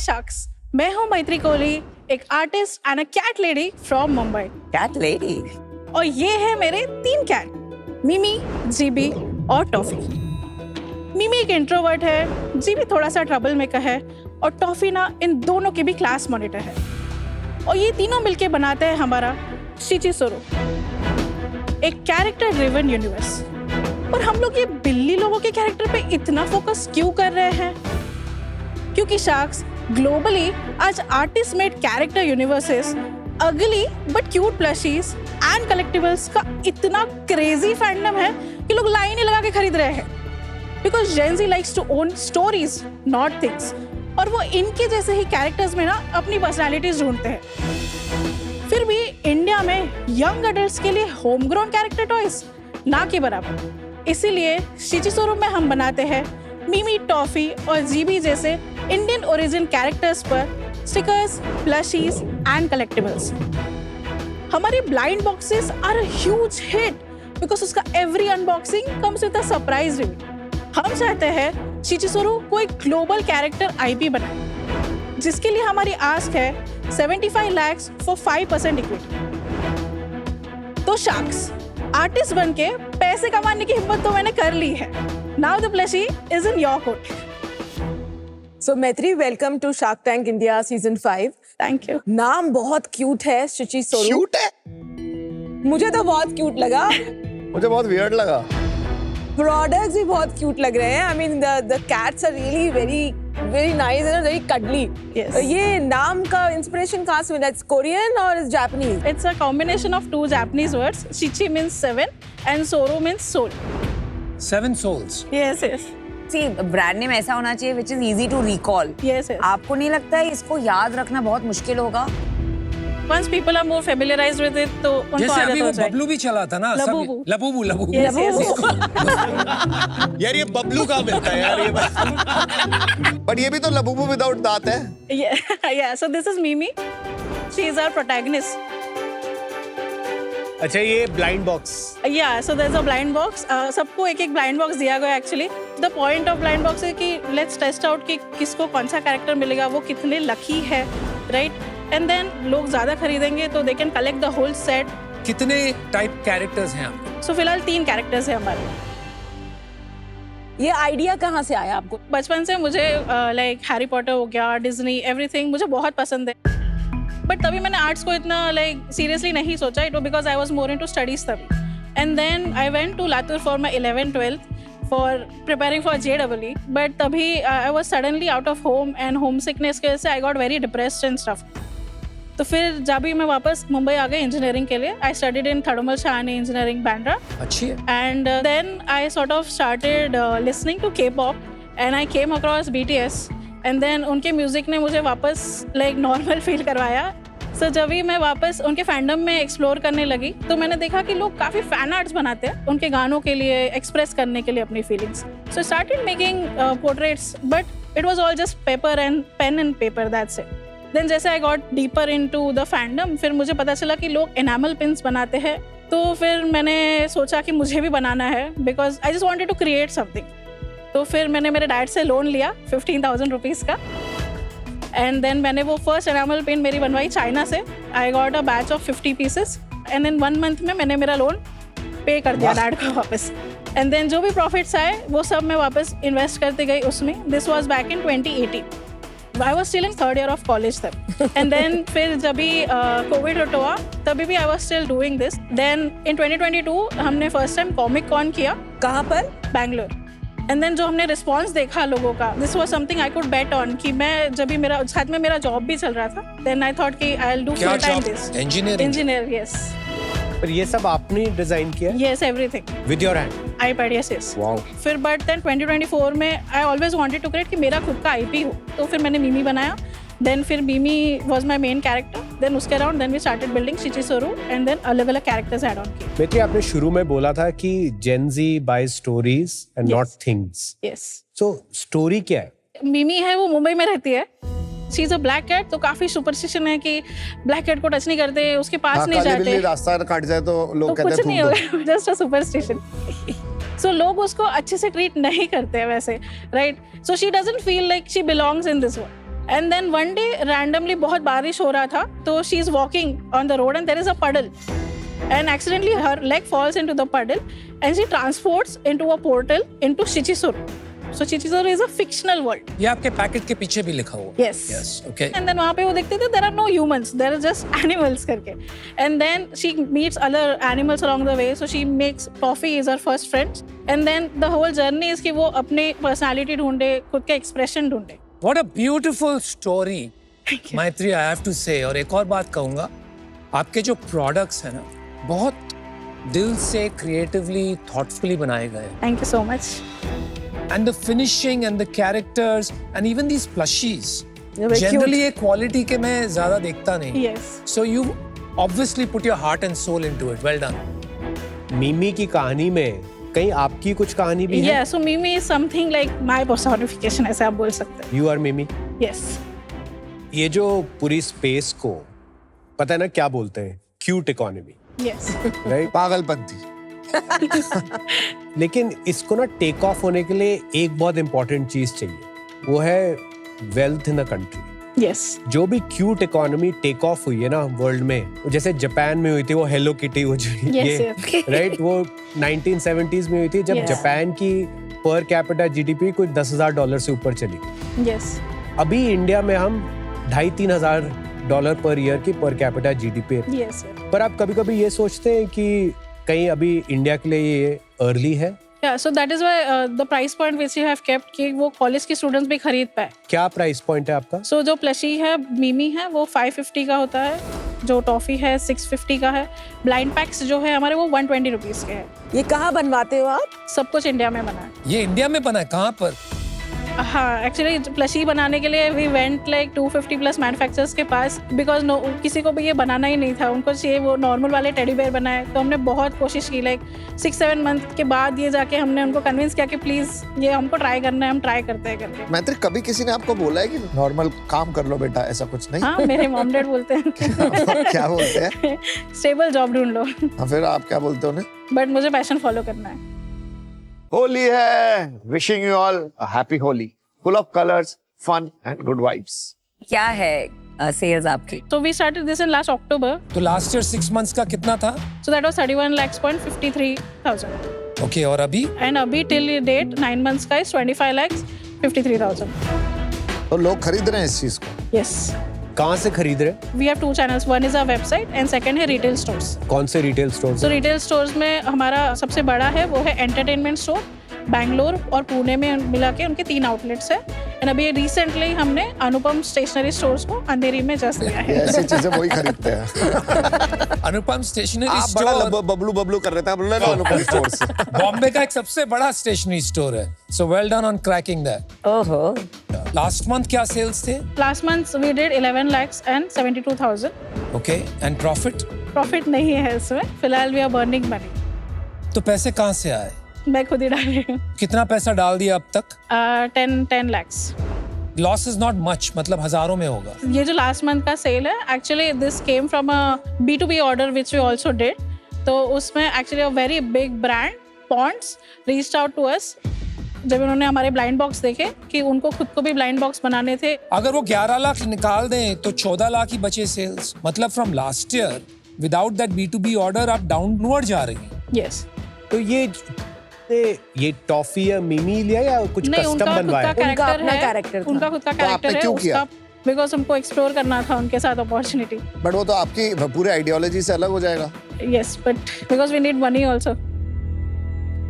शख्स, मैं हूँ मैत्री कोहली, एक artist and a cat lady from Mumbai. Cat lady. और ये है मेरे 3 कैट, मिमी, जीबी और टॉफी। मिमी एक इंट्रोवर्ट है, जीबी थोड़ा सा ट्रबल मेकर है और टॉफी ना इन दोनों के भी क्लास मॉनिटर है। और ये तीनों मिलके बनाते हैं हमारा शिचिसोरो, एक कैरेक्टर ड्रिवन यूनिवर्स। और हम लोग ये बिल्ली लोगों के कैरेक्टर पे इतना फोकस क्यों कर रहे हैं? क्योंकि शार्क्स ग्लोबली आज artist made character universes, ugly but cute plushies and collectibles का इतना क्रेजी फैंडम है कि लोग लाइन ही लगा के खरीद रहे हैं। Because Gen Z likes to own stories not things, और वो इनके जैसे ही कैरेक्टर्स में ना अपनी पर्सनैलिटीज ढूंढते हैं। फिर भी इंडिया में यंग अडल्ट्स के लिए होम ग्रोन कैरेक्टर टॉयज ना के बराबर। इसीलिए शिचिसोरो में हम बनाते हैं मिमी, टॉफी और जीबी जैसे इंडियन ओरिजिन कैरेक्टर्स पर स्टिकर्स, प्लशीज एंड कलेक्टिबल्स। हमारे blind boxes are a huge hit because उसका every unboxing comes with a surprise reveal. हम चाहते हैं शिचिसोरो को एक ग्लोबल कैरेक्टर आईपी बनाए, जिसके लिए हमारी आस्क है 75 lakhs फॉर 5% इक्विटी। तो शार्क्स आर्टिस्ट बन के पैसे कमाने की हिम्मत तो मैंने कर ली है। Now the plushie is in your court. So Maitri, welcome to Shark Tank India season 5। Thank you. नाम बहुत क्यूट है, शिचिसोरो। क्यूट है? मुझे तो बहुत क्यूट लगा। मुझे बहुत वियर्ड लगा। प्रोडक्ट्स भी बहुत क्यूट लग रहे हैं। I mean the cats are really very nice and very cuddly. Yes. ये नाम का इंस्पिरेशन कहाँ से मिला? It's Korean or it's Japanese? It's a combination of 2 Japanese words. Shichi means 7 and Soro means soul. 7 souls. Yes, yes. See, brand name ऐसा होना चाहिए which is easy to recall. Yes, yes. आपको नहीं लगता है इसको याद रखना बहुत मुश्किल होगा? Once people are more familiarized with it, तो उनको जैसे आदत अभी हो वो जाए। बबलू भी चला था ना, Labubu. Labubu. Yes, yes, yes. यार ये बबलू कहाँ मिलता है यार ये बट ये भी तो लबूबू विदाउट दांत है। Yeah, so this is Mimi. She is our protagonist. अच्छा, ये blind box. Yeah, so there's a blind box. सबको एक blind box दिया गया actually. The point of blind box है कि let's test out कि किसको कौन सा कैरेक्टर मिलेगा, वो कितने लकी है, right? And then लोग ज़्यादा खरीदेंगे तो they can collect the whole set. कितने टाइप कैरेक्टर्स हैं आपके? So फिलहाल 3 कैरेक्टर्स हैं हमारे। ये आइडिया कहाँ से आया आपको? बचपन से मुझे लाइक हैरी पॉटर हो गया, डिज्नी, एवरीथिंग मुझे बहुत पसंद है। बट तभी मैंने आर्ट्स को इतना लाइक सीरियसली नहीं सोचा। It was because I was more into studies तभी। And then I went to Latur for my 11th-12th for preparing for JEE। But तभी I was suddenly out of home and homesickness की वजह से I got very depressed and stuff. तो फिर जब भी मैं वापस मुंबई आ गई इंजीनियरिंग के लिए, I studied in thermal Shahani engineering Bandra. अच्छी है। And then I sort of started listening to K-pop and I came across BTS and then उनके म्यूज़िक ने मुझे वापस लाइक नॉर्मल फील करवाया। So जब भी मैं वापस उनके फैंडम में एक्सप्लोर करने लगी तो मैंने देखा कि लोग काफ़ी फैन आर्ट्स बनाते हैं उनके गानों के लिए, एक्सप्रेस करने के लिए अपनी feelings. So I started making portraits but it was all just paper and pen and paper, that's it. Then जैसे I got deeper into the fandom, फिर मुझे पता चला कि लोग enamel pins बनाते हैं। तो फिर मैंने सोचा कि मुझे भी बनाना है because I just wanted to create something. तो फिर मैंने मेरे डैड से लोन लिया 15,000 रुपीज़ का। एंड देन मैंने वो फर्स्ट एनामल पेन मेरी बनवाई चाइना से। I got a batch of 50 pieces and then 1 month में मैंने मेरा लोन पे कर दिया डैड को वापस। एंड देन जो भी प्रॉफिट्स आए वो सब मैं वापस इन्वेस्ट करती गई उसमें। This was back in 2018। I was still in 3rd year of college तब। And then फिर जब भी कोविड हुआ तभी भी I was still doing this. Then in 2022 हमने फर्स्ट टाइम कॉमिक कॉन किया। कहाँ पर? बैंगलोर। एंड देन जो हमने रिस्पॉन्स देखा लोगों का, this was something I could bet on कि मैं जब भी मेरा साथ में मेरा जॉब भी चल रहा था, देन आई थॉट कि I will do full time this. Engineer, yes. पर ये सब आपने डिजाइन किया? Yes, everything with your hand? iPad, yes. Wow. फिर बट देन 2024 में I always wanted to create कि मेरा खुद का IP हो, तो फिर मैंने मिमी बनाया। देन फिर Mimi was my main character. Then उसके around then we started building शिचिसोरो एंड देन अलग अलग कैरेक्टर्स ऐड ऑन किए। मैत्री, आपने शुरू में बोला था कि Gen Z buy stories and not things. Yes. So story क्या है? मिमी है, वो मुंबई में रहती है। She is a black cat, तो काफी सुपरस्टिशन है कि ब्लैक कैट को टच नहीं करते, उसके पास नहीं जाते। रास्ता काट जाए तो लोग तो कहते हैं कुछ नहीं होगा, जस्ट अ सुपरस्टिशन। सो लोग उसको अच्छे से ट्रीट नहीं करते हैं वैसे, right? So she doesn't feel like she belongs in this world. And then one day randomly बहुत बारिश हो रहा था, तो she is walking on the road and there is a puddle, and accidentally her leg falls into the puddle and she transports into a portal into Shichisuru. So Shichisuru is a fictional world. ये आपके packet के पीछे भी लिखा हुआ. Yes. Yes. Okay. And then वहाँ पे वो देखते थे there are no humans, there are just animals करके. And then she meets other animals along the way. So she makes Toffee is her first friend. And then the whole journey is कि वो अपने personality ढूंढे, खुद के expression ढूंढे. What a beautiful story, Maitri. I have to say. और एक और बात कहूँगा, आपके जो products हैं ना, बहुत दिल से creatively, thoughtfully बनाए गए हैं. Thank you so much. And the finishing and the characters and even these plushies. They're very Generally ये quality के मैं ज़्यादा देखता नहीं. Yes. So you obviously put your heart and soul into it. Well done. मिमी की कहानी में कहीं आपकी कुछ कहानी भी है? Yeah, so Mimi is something like my personification, ऐसे आप बोल सकते हैं. You are मिमी. Yes. ये जो पूरी स्पेस को पता है ना क्या बोलते हैं? Cute economy, Yes. राइट? पागलपंती. लेकिन इसको ना टेक ऑफ होने के लिए एक बहुत इंपॉर्टेंट चीज चाहिए, वो है wealth in a country. Yes. जो भी क्यूट इकोनॉमी टेक ऑफ हुई है ना वर्ल्ड में, जैसे जापान में हुई थी वो हेलो किटी, वो जो Yes, ये yes. राइट, वो 1970s में हुई थी जब Yes. जापान की पर कैपिटा जीडीपी कुछ $10,000 से ऊपर चली गई. Yes. अभी इंडिया में हम $2,500-3,000 पर ईयर की पर कैपिटा जीडीपी है. Yes. Yes. पर आप कभी कभी ये सोचते हैं कि कहीं अभी इंडिया के लिए ये अर्ली है? Yeah, so that is why the price point which you have kept कि वो कॉलेज के स्टूडेंट्स भी खरीद पाए. क्या प्राइस पॉइंट है आपका? So जो प्लशी है, मिमी है, वो 550 का होता है. जो टॉफी है 650 का है. ब्लाइंड पैक्स जो है हमारे वो 120 रुपीज के हैं. ये कहाँ बनवाते हो आप? सब कुछ इंडिया में बना है. ये इंडिया में बना है, कहाँ पर? हाँ, एक्चुअली प्लशी बनाने के लिए we went like 250 plus manufacturers के पास, बिकॉज नो किसी को भी ये बनाना ही नहीं था. उनको चाहिए वो नॉर्मल वाले टेडी बेयर बनाए. तो हमने बहुत कोशिश की, लाइक 6-7 मंथ के बाद ये जाके हमने उनको कन्विंस किया कि प्लीज ये हमको ट्राई करना है, हम ट्राई करते हैं करके. मैत्री, कभी किसी ने आपको बोला है कि नॉर्मल काम कर लो बेटा, ऐसा कुछ नहीं? हाँ, मेरे मॉम डैड बोलते हैं. क्या बोलते हैं? स्टेबल जॉब ढूंढ लो. हाँ, फिर आप क्या बोलते हो उन्हें? बट मुझे पैशन फॉलो करना है. होली है. Wishing you all a happy Holi, full of colors, fun and good vibes. क्या है सेल्स आपकी? So we started this in last October. तो लास्ट ईयर 6 months का कितना था? So that was 31 lakhs point 53,000. Okay, और अभी? And अभी till date 9 months का is 25 lakhs 53,000. तो लोग खरीद रहे हैं इस चीज को. Yes. कहाँ से खरीद रहे? We have 2 channels. One is our website and second है retail stores. कौन से retail store? So retail stores में हमारा सबसे बड़ा है वो है एंटरटेनमेंट स्टोर. बैंगलोर और पुणे में मिला के उनके 3 आउटलेट्स है. एंड अभी रिसेंटली हमने अनुपम स्टेशनरी स्टोर्स को अंधेरी में जस्ट लिया है. ऐसी चीजें वही खरीदते हैं. अनुपम स्टेशनरी आप बड़ा स्टोर बबलू बबलू कर रहे थे, आप ले लो अनुपम स्टोर से. बॉम्बे का एक सबसे बड़ा स्टेशनरी स्टोर है. So well done on cracking that. ओहो. Last month क्या सेल्स थे? Last month we did 11 lakhs and 72,000. Okay, and profit? Profit नहीं है इसमें फिलहाल. We are burning money. तो पैसे कहाँ से आए? मैं खुद ही डाल रही हूँ. कितना पैसा डाल दिया अब तक? 10 lakhs. Loss is not much, मतलब हजारों में होगा. ये जो लास्ट मंथ का सेल है, actually this came from a B2B order which we also did. तो उसमें actually a very big brand Pond's reached out to us जब उन्होंने हमारे ब्लाइंड बॉक्स देखे कि उनको खुद को भी ब्लाइंड बॉक्स बनाने थे. अगर वो 11 लाख निकाल दें तो 14 लाख ही बचे सेल्स. मतलब from last year without that B2B order आप डाउनवर्ड जा रही हैं. यस. तो ये टॉफी या मिमी लिया या कुछ नहीं, कस्टम उनका खुद बनवाया? का उनका कैरेक्टर अपना है. character था. उनका खुद का तो आपने कैरेक्टर है क्यों किया? उसका, बिकॉज हमको एक्सप्लोर करना था उनके साथ अपॉर्चुनिटी. बट वो तो आपकी पूरे आइडियोलॉजी से अलग हो जाएगा. Yes, but because we need money also.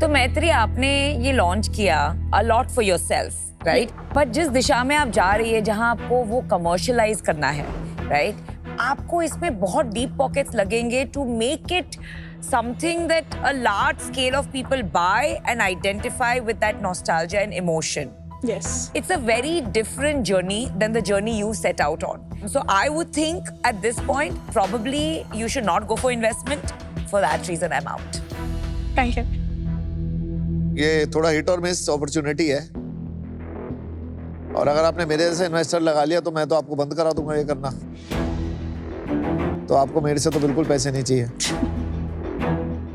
तो मैत्री, आपने ये लॉन्च किया a lot for yourself, right? But जिस दिशा में आप जा रही है, जहां आपको वो कमर्शियलाइज करना है, राइट? आपको इसमें बहुत डीप पॉकेट्स लगेंगे to make it something that a large scale of people buy and identify with that nostalgia and emotion. Yes. It's a very different journey than the journey you set out on. So I would think at this point, probably you should not go for investment. For that reason, I'm out. Thank you. ये थोड़ा hit और miss opportunity है. और अगर आपने मेरे जैसे investor लगा लिया तो मैं तो आपको बंद करा दूंगा ये करना. तो आपको मेरे से तो बिल्कुल पैसे नहीं चाहिए.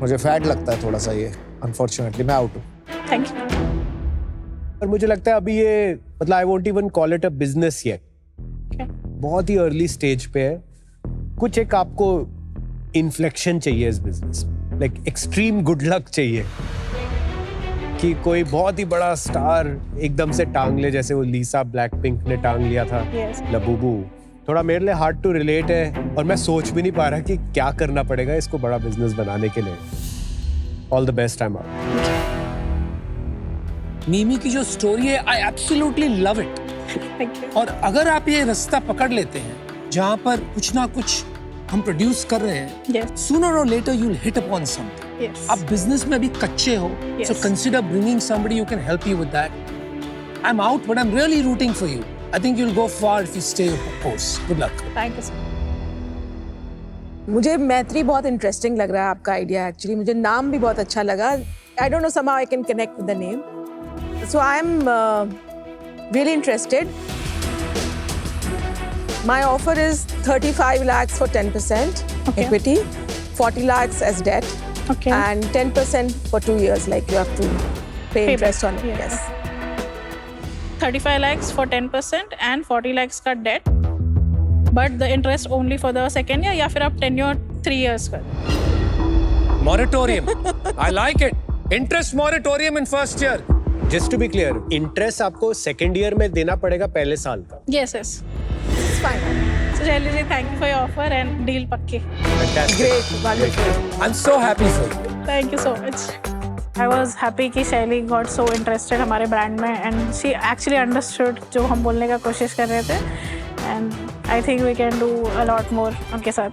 मुझे फैट लगता है थोड़ा सा ये. अनफॉर्चुनेटली मैं आउट हूँ. Thank you. और मुझे लगता है अभी ये मतलब I won't even call it a business yet. बहुत ही अर्ली स्टेज पे है. कुछ एक आपको इन्फ्लेक्शन चाहिए इस बिजनेस में, लाइक एक्सट्रीम गुड लक चाहिए कि कोई बहुत ही बड़ा स्टार एकदम से टांग ले, जैसे वो लीसा ब्लैकपिंक ने टांग लिया था. Yes. लबूबू थोड़ा मेरे लिए हार्ड टू रिलेट है, और मैं सोच भी नहीं पा रहा कि क्या करना पड़ेगा इसको बड़ा बिजनेस बनाने के लिए. All the best time out. Mimi की जो स्टोरी है, I absolutely love it. Thank you. और अगर आप ये रास्ता पकड़ लेते हैं जहां पर कुछ ना कुछ हम प्रोड्यूस कर रहे हैं, Yes. sooner or later you'll hit upon something. Yes. आप बिजनेस में अभी कच्चे हो, Yes. so consider bringing somebody who can help you with that. I'm out, but I'm really rooting for you. I think you'll go far if you stay your course. Good luck. Thank you so much. मुझे मैत्री बहुत interesting लग रहा है आपका idea. Actually मुझे नाम भी बहुत अच्छा लगा. I don't know, somehow I can connect with the name. So I am really interested. My offer is 35 lakhs for 10% Okay. equity, 40 lakhs as debt, Okay. and 10% for 2 years. Like you have to pay interest on it. Yes. Yes. 35 lakhs for 10% and 40 lakhs का debt. But the interest only for the second year या फिर आप tenure 3 years कर. Moratorium. I like it. Interest moratorium in first year. Just to be clear, interest आपको second year में देना पड़ेगा पहले साल का. Yes, yes. It's fine. So Shaili ji, thank you for your offer and deal पक्की. Great. Wonderful. I'm so happy for you. Thank you so much. I was happy कि शैली got so interested हमारे brand में and she actually understood जो हम बोलने का कोशिश कर रहे थे and I think we can do a lot more उनके साथ.